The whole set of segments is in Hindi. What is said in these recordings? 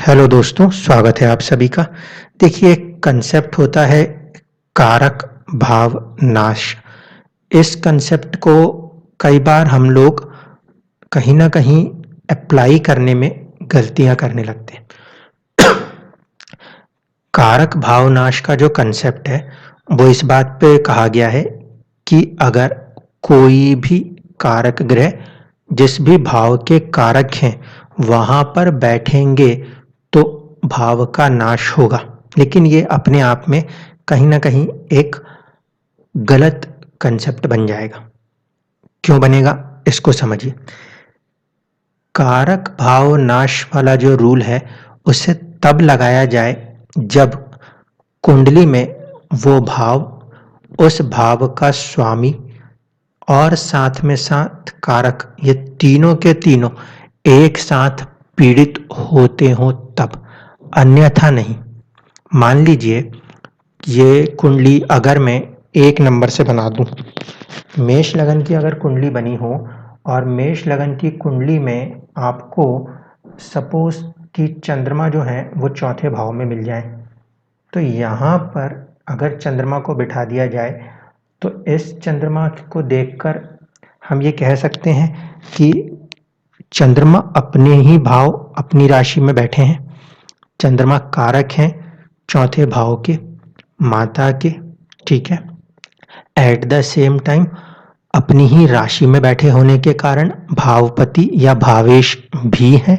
हेलो दोस्तों, स्वागत है आप सभी का। देखिए, एक कंसेप्ट होता है कारक भाव नाश। इस कंसेप्ट को कई बार हम लोग कहीं न कहीं अप्लाई करने में गलतियाँ करने लगते हैं। कारक भाव नाश का जो कंसेप्ट है, वो इस बात पे कहा गया है कि अगर कोई भी कारक ग्रह जिस भी भाव के कारक हैं, वहाँ पर बैठेंगे तो भाव का नाश होगा। लेकिन ये अपने आप में कहीं न कहीं एक गलत कंसेप्ट बन जाएगा। क्यों बनेगा? इसको समझिए। कारक भाव नाश वाला जो रूल है, उसे तब लगाया जाए जब कुंडली में वो भाव उस भाव का स्वामी और साथ में साथ कारक, ये तीनों के तीनों एक साथ पीड़ित होते हों तब, अन्यथा नहीं। मान लीजिए ये कुंडली अगर मैं 1 नंबर से बना दूं, मेष लगन की अगर कुंडली बनी हो और मेष लगन की कुंडली में आपको सपोज कि चंद्रमा जो है वो चौथे भाव में मिल जाए, तो यहाँ पर अगर चंद्रमा को बिठा दिया जाए तो इस चंद्रमा को देखकर हम ये कह सकते हैं कि चंद्रमा अपने ही भाव अपनी राशि में बैठे हैं। चंद्रमा कारक हैं चौथे भाव के, माता के, ठीक है। एट द सेम टाइम अपनी ही राशि में बैठे होने के कारण भावपति या भावेश भी है।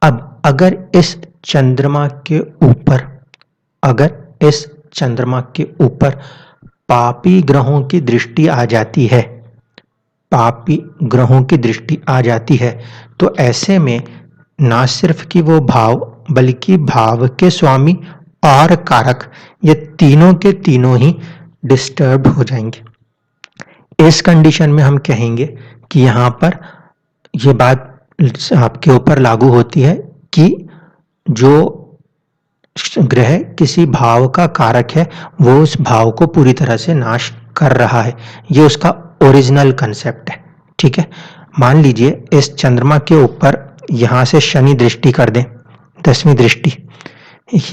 अब अगर इस चंद्रमा के ऊपर पापी ग्रहों की दृष्टि आ जाती है, तो ऐसे में ना सिर्फ कि वो भाव बल्कि भाव के स्वामी और कारक, ये तीनों के तीनों ही डिस्टर्ब हो जाएंगे। इस कंडीशन में हम कहेंगे कि यहाँ पर ये बात आपके ऊपर लागू होती है कि जो ग्रह किसी भाव का कारक है, वो उस भाव को पूरी तरह से नाश कर रहा है। ये उसका ओरिजिनल कंसेप्ट है, ठीक है। मान लीजिए इस चंद्रमा के ऊपर यहाँ से शनि दृष्टि कर दें, 10वीं दृष्टि,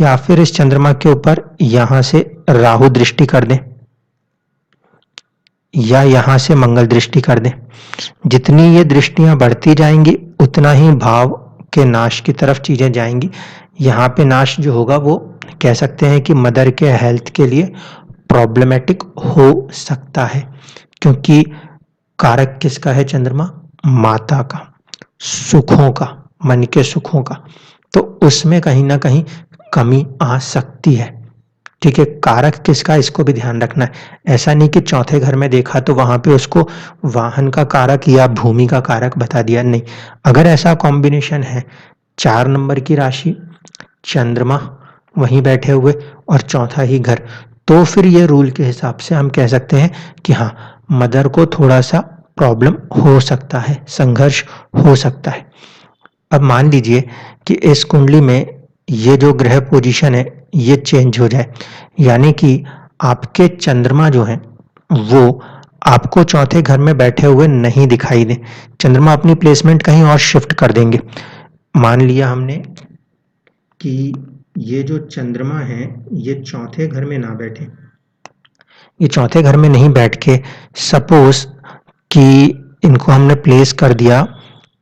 या फिर इस चंद्रमा के ऊपर यहाँ से राहु दृष्टि कर दें, या यहाँ से मंगल दृष्टि कर दें। जितनी ये दृष्टियां बढ़ती जाएंगी उतना ही भाव के नाश की तरफ चीजें जाएंगी। यहाँ पे नाश जो होगा वो कह सकते हैं कि मदर के हेल्थ के लिए प्रॉब्लमेटिक हो सकता है, क्योंकि कारक किसका है चंद्रमा? माता का, सुखों का, मन के सुखों का। तो उसमें कहीं ना कहीं कमी आ सकती है, ठीक है। कारक किसका, इसको भी ध्यान रखना है। ऐसा नहीं कि चौथे घर में देखा तो वहां पे उसको वाहन का कारक या भूमि का कारक बता दिया, नहीं। अगर ऐसा कॉम्बिनेशन है, 4 नंबर की राशि, चंद्रमा वहीं बैठे हुए और चौथा ही घर, तो फिर ये रूल के हिसाब से हम कह सकते हैं कि हाँ, मदर को थोड़ा सा प्रॉब्लम हो सकता है, संघर्ष हो सकता है। अब मान लीजिए कि इस कुंडली में ये जो ग्रह पोजीशन है ये चेंज हो जाए, यानी कि आपके चंद्रमा जो है वो आपको चौथे घर में बैठे हुए नहीं दिखाई दे, चंद्रमा अपनी प्लेसमेंट कहीं और शिफ्ट कर देंगे। मान लिया हमने कि ये जो चंद्रमा है ये चौथे घर में ना बैठे, ये चौथे घर में नहीं बैठ के सपोज कि इनको हमने प्लेस कर दिया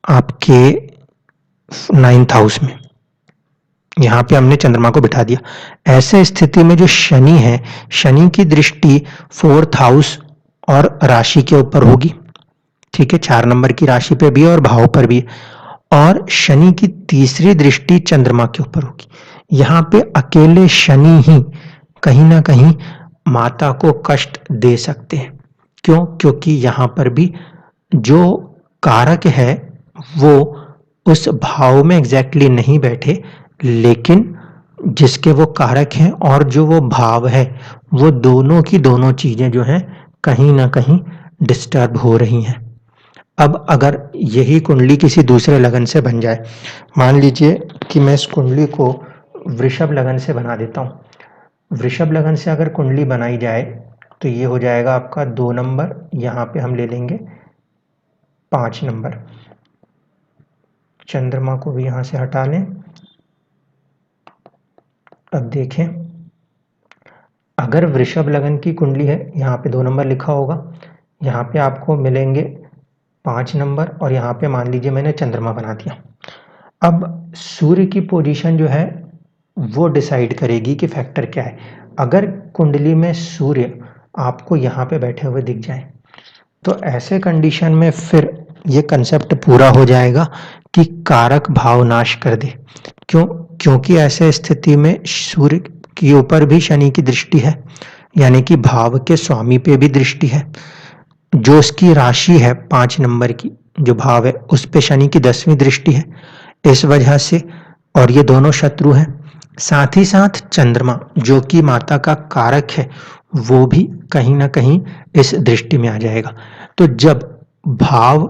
आपके 9th हाउस में, यहाँ पे हमने चंद्रमा को बिठा दिया। ऐसे स्थिति में जो शनि है, शनि की दृष्टि 4th हाउस और राशि के ऊपर होगी, ठीक है। 4 नंबर की राशि पे भी और भाव पर भी, और शनि की तीसरी दृष्टि चंद्रमा के ऊपर होगी। यहाँ पे अकेले शनि ही कहीं ना कहीं माता को कष्ट दे सकते हैं। क्यों? क्योंकि यहाँ पर भी जो कारक है वो उस भाव में एग्जैक्टली नहीं बैठे, लेकिन जिसके वो कारक हैं और जो वो भाव है, वो दोनों की दोनों चीजें जो हैं कहीं ना कहीं डिस्टर्ब हो रही हैं। अब अगर यही कुंडली किसी दूसरे लगन से बन जाए, मान लीजिए कि मैं इस कुंडली को वृषभ लगन से बना देता हूँ। वृषभ लगन से अगर कुंडली बनाई जाए तो ये हो जाएगा आपका 2 नंबर, यहाँ पे हम ले लेंगे 5 नंबर। चंद्रमा को भी यहाँ से हटा लें अब देखें, अगर वृषभ लगन की कुंडली है, यहाँ पे 2 नंबर लिखा होगा, यहाँ पे आपको मिलेंगे 5 नंबर और यहाँ पे मान लीजिए मैंने चंद्रमा बना दिया। अब सूर्य की पोजीशन जो है वो डिसाइड करेगी कि फैक्टर क्या है। अगर कुंडली में सूर्य आपको यहाँ पे बैठे हुए दिख जाए तो ऐसे कंडीशन में फिर ये कंसेप्ट पूरा हो जाएगा कि कारक भाव नाश कर दे। क्योंकि ऐसे स्थिति में सूर्य के ऊपर भी शनि की दृष्टि है, यानी कि भाव के स्वामी पे भी दृष्टि है। जो उसकी राशि है 5 नंबर की जो भाव है उस पे शनि की 10वीं दृष्टि है। इस वजह से, और ये दोनों शत्रु हैं, साथ ही साथ चंद्रमा जो कि माता का कारक है वो भी कहीं ना कहीं इस दृष्टि में आ जाएगा। तो जब भाव,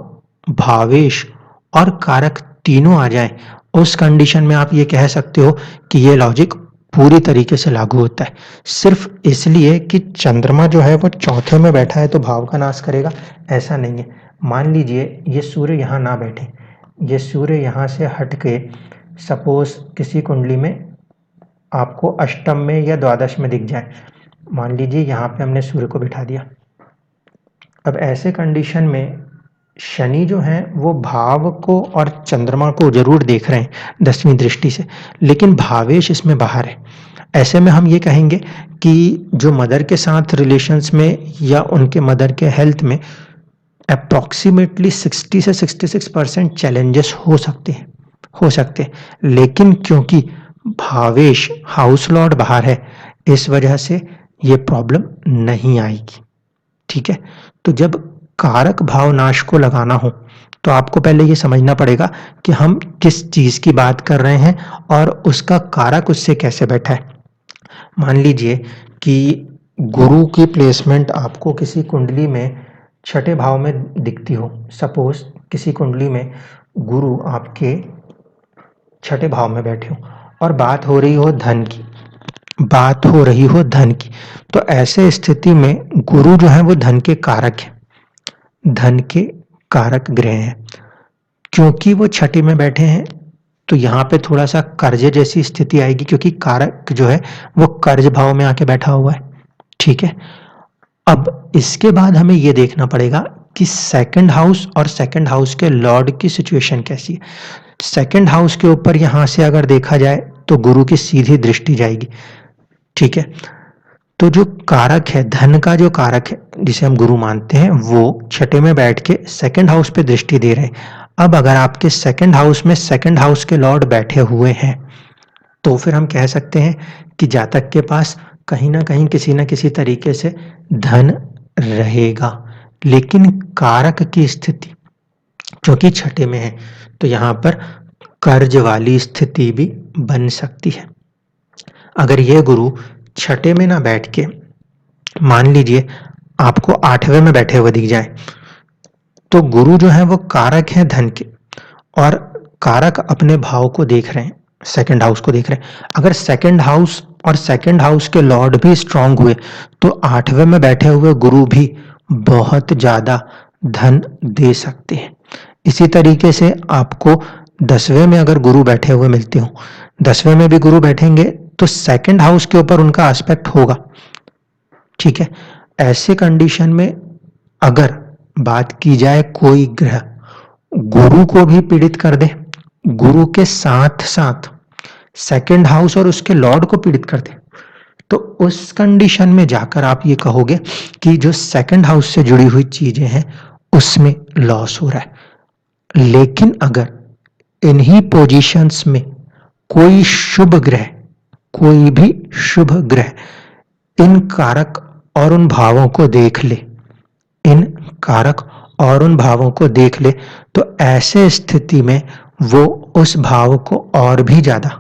भावेश और कारक तीनों आ जाएं, उस कंडीशन में आप ये कह सकते हो कि ये लॉजिक पूरी तरीके से लागू होता है। सिर्फ इसलिए कि चंद्रमा जो है वो चौथे में बैठा है तो भाव का नाश करेगा, ऐसा नहीं है। मान लीजिए ये सूर्य यहाँ ना बैठे, ये सूर्य यहाँ से हट के सपोज किसी कुंडली में आपको अष्टम में या द्वादश में दिख जाए। मान लीजिए यहाँ पे हमने सूर्य को बिठा दिया। अब ऐसे कंडीशन में शनि जो है वो भाव को और चंद्रमा को जरूर देख रहे हैं 10वीं दृष्टि से, लेकिन भावेश इसमें बाहर है। ऐसे में हम ये कहेंगे कि जो मदर के साथ रिलेशंस में या उनके मदर के हेल्थ में अप्रॉक्सीमेटली 60 से 66% चैलेंजेस हो सकते हैं, लेकिन क्योंकि भावेश हाउस लॉर्ड बाहर है इस वजह से ये प्रॉब्लम नहीं आएगी। ठीक है, तो जब कारक भाव नाश को लगाना हो तो आपको पहले ये समझना पड़ेगा कि हम किस चीज की बात कर रहे हैं और उसका कारक उससे कैसे बैठा है। मान लीजिए कि गुरु की प्लेसमेंट आपको किसी कुंडली में छठे भाव में दिखती हो। सपोज किसी कुंडली में गुरु आपके छठे भाव में बैठे हो और बात हो रही हो धन की, तो ऐसे स्थिति में गुरु जो है वो धन के कारक है, धन के कारक ग्रह हैं। क्योंकि वो छठी में बैठे हैं तो यहाँ पे थोड़ा सा कर्ज जैसी स्थिति आएगी, क्योंकि कारक जो है वो कर्ज भाव में आके बैठा हुआ है। ठीक है, अब इसके बाद हमें ये देखना पड़ेगा कि सेकंड हाउस और सेकंड हाउस के लॉर्ड की सिचुएशन कैसी है। सेकंड हाउस के ऊपर यहां से अगर देखा जाए तो गुरु की सीधी दृष्टि जाएगी। ठीक है, तो जो कारक है, धन का जो कारक है जिसे हम गुरु मानते हैं, वो छठे में बैठ के सेकंड हाउस पे दृष्टि दे रहे हैं। अब अगर आपके सेकंड हाउस में सेकंड हाउस के लॉर्ड बैठे हुए हैं तो फिर हम कह सकते हैं कि जातक के पास कहीं ना कहीं किसी ना किसी तरीके से धन रहेगा, लेकिन कारक की स्थिति क्योंकि छठे में है तो यहाँ पर कर्ज वाली स्थिति भी बन सकती है। अगर ये गुरु छठे में ना बैठ के मान लीजिए आपको 8वें में बैठे हुए दिख जाए, तो गुरु जो है वो कारक है धन के, और कारक अपने भाव को देख रहे हैं, सेकंड हाउस को देख रहे हैं। अगर सेकंड हाउस और सेकंड हाउस के लॉर्ड भी स्ट्रांग हुए तो 8वें में बैठे हुए गुरु भी बहुत ज्यादा धन दे सकते हैं। इसी तरीके से आपको 10वें में अगर गुरु बैठे हुए मिलते हो, 10वें में भी गुरु बैठेंगे तो सेकंड हाउस के ऊपर उनका एस्पेक्ट होगा। ठीक है, ऐसे कंडीशन में अगर बात की जाए कोई ग्रह गुरु को भी पीड़ित कर दे, गुरु के साथ साथ सेकंड हाउस और उसके लॉर्ड को पीड़ित कर दे, तो उस कंडीशन में जाकर आप ये कहोगे कि जो सेकंड हाउस से जुड़ी हुई चीजें हैं उसमें लॉस हो रहा है। लेकिन अगर इन्हीं पोजीशंस में कोई शुभ ग्रह, कोई भी शुभ ग्रह इन कारक और उन भावों को देख ले, इन कारक और उन भावों को देख ले, तो ऐसे स्थिति में वो उस भाव को और भी ज्यादा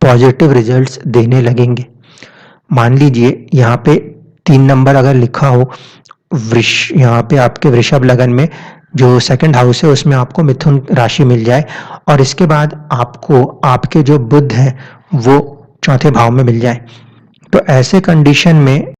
पॉजिटिव रिजल्ट्स देने लगेंगे। मान लीजिए यहाँ पे 3 नंबर अगर लिखा हो, यहाँ पे आपके वृषभ लगन में जो सेकंड हाउस है उसमें आपको मिथुन राशि मिल जाए और इसके बाद आपको आपके जो बुध है वो चौथे भाव में मिल जाए, तो ऐसे कंडीशन में